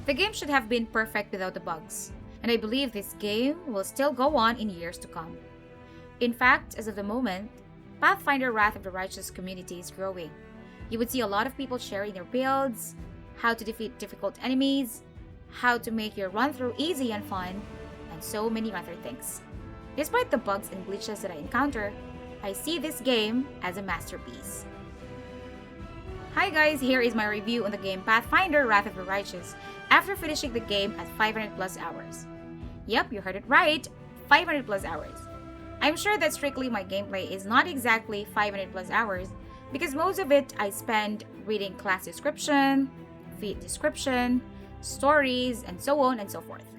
The game should have been perfect without the bugs, and I believe this game will still go on in years to come. In fact, as of the moment, Pathfinder Wrath of the Righteous community is growing. You would see a lot of people sharing their builds, how to defeat difficult enemies, how to make your run-through easy and fun, and so many other things. Despite the bugs and glitches that I encounter, I see this game as a masterpiece. Hi guys, here is my review on the game Pathfinder Wrath of the Righteous after finishing the game at 500 plus hours. Yep, you heard it right, 500 plus hours. I'm sure that strictly my gameplay is not exactly 500 plus hours because most of it I spend reading class description, feat description, stories, and so on and so forth.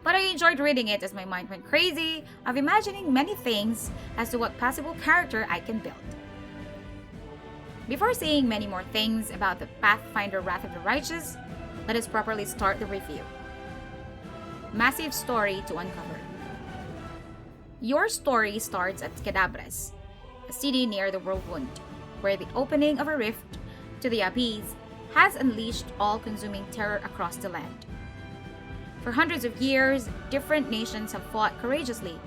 But I enjoyed reading it as my mind went crazy of imagining many things as to what possible character I can build. Before saying many more things about the Pathfinder Wrath of the Righteous, let us properly start the review. Massive story to uncover. Your story starts at Cadabras, a city near the Whirlwind, where the opening of a rift to the abyss has unleashed all-consuming terror across the land. For hundreds of years, different nations have fought courageously,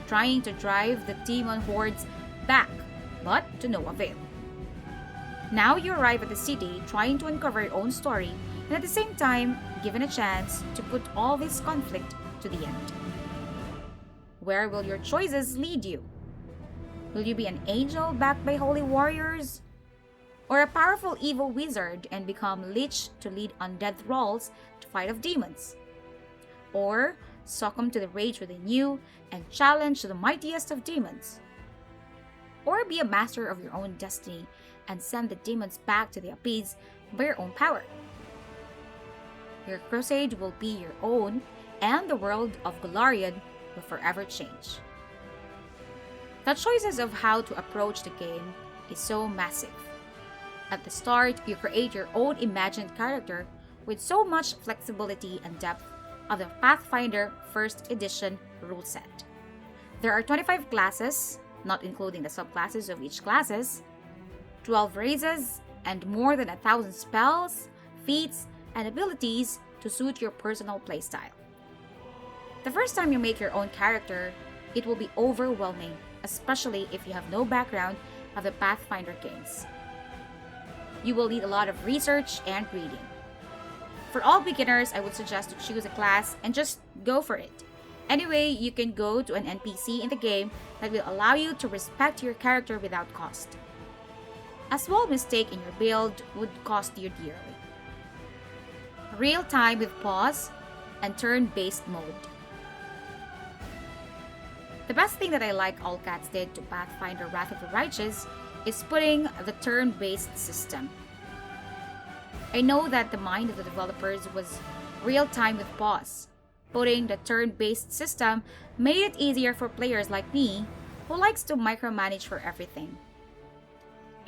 trying to drive the demon hordes back, but to no avail. Now you arrive at the city trying to uncover your own story and at the same time given a chance to put all this conflict to the end. Where will your choices lead you? Will you be an angel backed by holy warriors? Or a powerful evil wizard and become lich to lead undead thralls to fight off demons? Or succumb to the rage within you and challenge the mightiest of demons? Or be a master of your own destiny and send the demons back to the abyss by your own power? Your crusade will be your own, and the world of Golarion will forever change. The choices of how to approach the game is so massive. At the start, you create your own imagined character with so much flexibility and depth of the Pathfinder 1st Edition rule set. There are 25 classes, not including the subclasses of each classes, 12 races, and more than 1,000 spells, feats, and abilities to suit your personal playstyle. The first time you make your own character, it will be overwhelming, especially if you have no background of the Pathfinder games. You will need a lot of research and reading. For all beginners, I would suggest to choose a class and just go for it. Anyway, you can go to an NPC in the game that will allow you to respect your character without cost. A small mistake in your build would cost you dearly. Real time with pause and turn-based mode. The best thing that I like Owlcats did to Pathfinder Wrath of the Righteous is putting the turn-based system. I know that the mind of the developers was real time with pause. Putting the turn-based system made it easier for players like me who likes to micromanage for everything.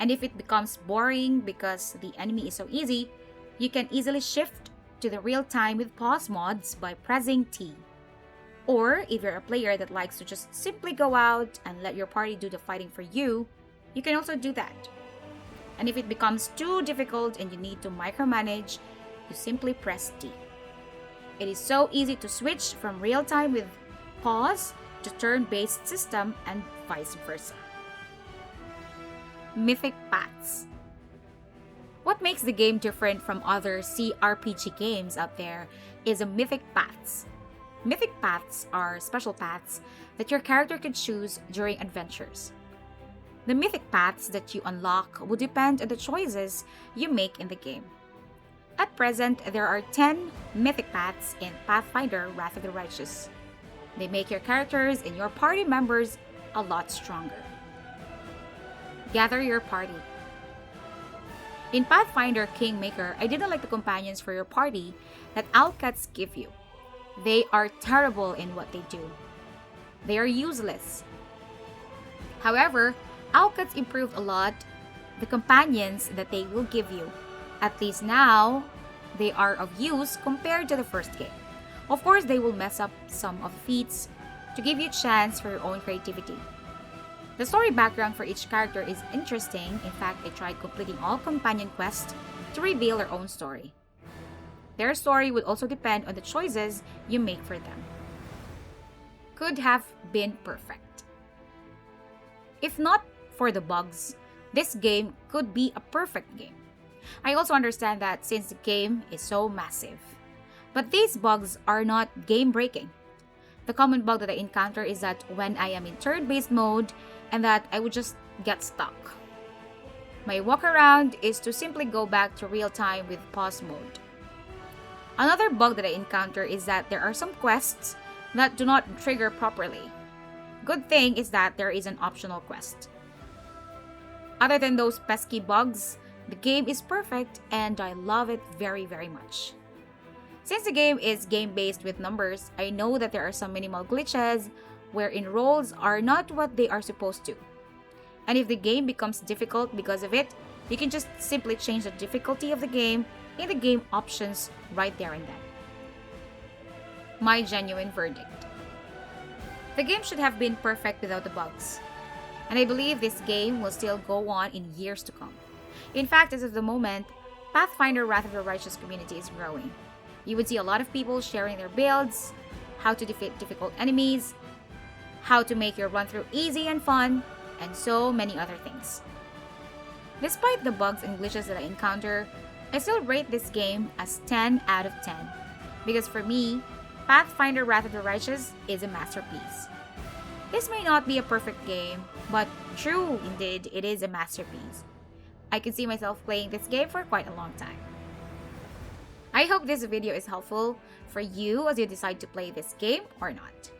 And if it becomes boring because the enemy is so easy, you can easily shift to the real time with pause mods by pressing T. Or if you're a player that likes to just simply go out and let your party do the fighting for you, you can also do that. And if it becomes too difficult and you need to micromanage, you simply press T. It is so easy to switch from real time with pause to turn-based system and vice versa. Mythic Paths. What makes the game different from other CRPG games out there is the Mythic Paths. Mythic Paths are special paths that your character can choose during adventures. The mythic paths that you unlock will depend on the choices you make in the game. At present, there are 10 mythic paths in Pathfinder Wrath of the Righteous. They make your characters and your party members a lot stronger. Gather your party. In Pathfinder Kingmaker, I didn't like the companions for your party that Owlcats give you. They are terrible in what they do. They are useless. However, Owlcats improved a lot the companions that they will give you. At least now, they are of use compared to the first game. Of course, they will mess up some of the feats to give you a chance for your own creativity. The story background for each character is interesting. In fact, I tried completing all companion quests to reveal their own story. Their story would also depend on the choices you make for them. Could have been perfect. If not for the bugs, this game could be a perfect game. I also understand that since the game is so massive. But these bugs are not game-breaking. The common bug that I encounter is that when I am in turn-based mode and that I would just get stuck. My walk-around is to simply go back to real-time with pause mode. Another bug that I encounter is that there are some quests that do not trigger properly. Good thing is that there is an optional quest. Other than those pesky bugs, the game is perfect and I love it very, very much. Since the game is game-based with numbers, I know that there are some minimal glitches wherein rolls are not what they are supposed to. And if the game becomes difficult because of it, you can just simply change the difficulty of the game in the game options right there and then. My genuine verdict. The game should have been perfect without the bugs. And I believe this game will still go on in years to come. In fact, as of the moment, Pathfinder Wrath of the Righteous community is growing. You would see a lot of people sharing their builds, how to defeat difficult enemies, how to make your run-through easy and fun, and so many other things. Despite the bugs and glitches that I encounter, I still rate this game as 10 out of 10. Because for me, Pathfinder Wrath of the Righteous is a masterpiece. This may not be a perfect game, but true indeed, it is a masterpiece. I can see myself playing this game for quite a long time. I hope this video is helpful for you as you decide to play this game or not.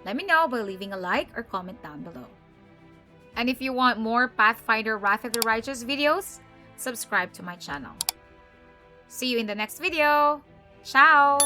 Let me know by leaving a like or comment down below. And if you want more Pathfinder Wrath of the Righteous videos, subscribe to my channel. See you in the next video. Ciao!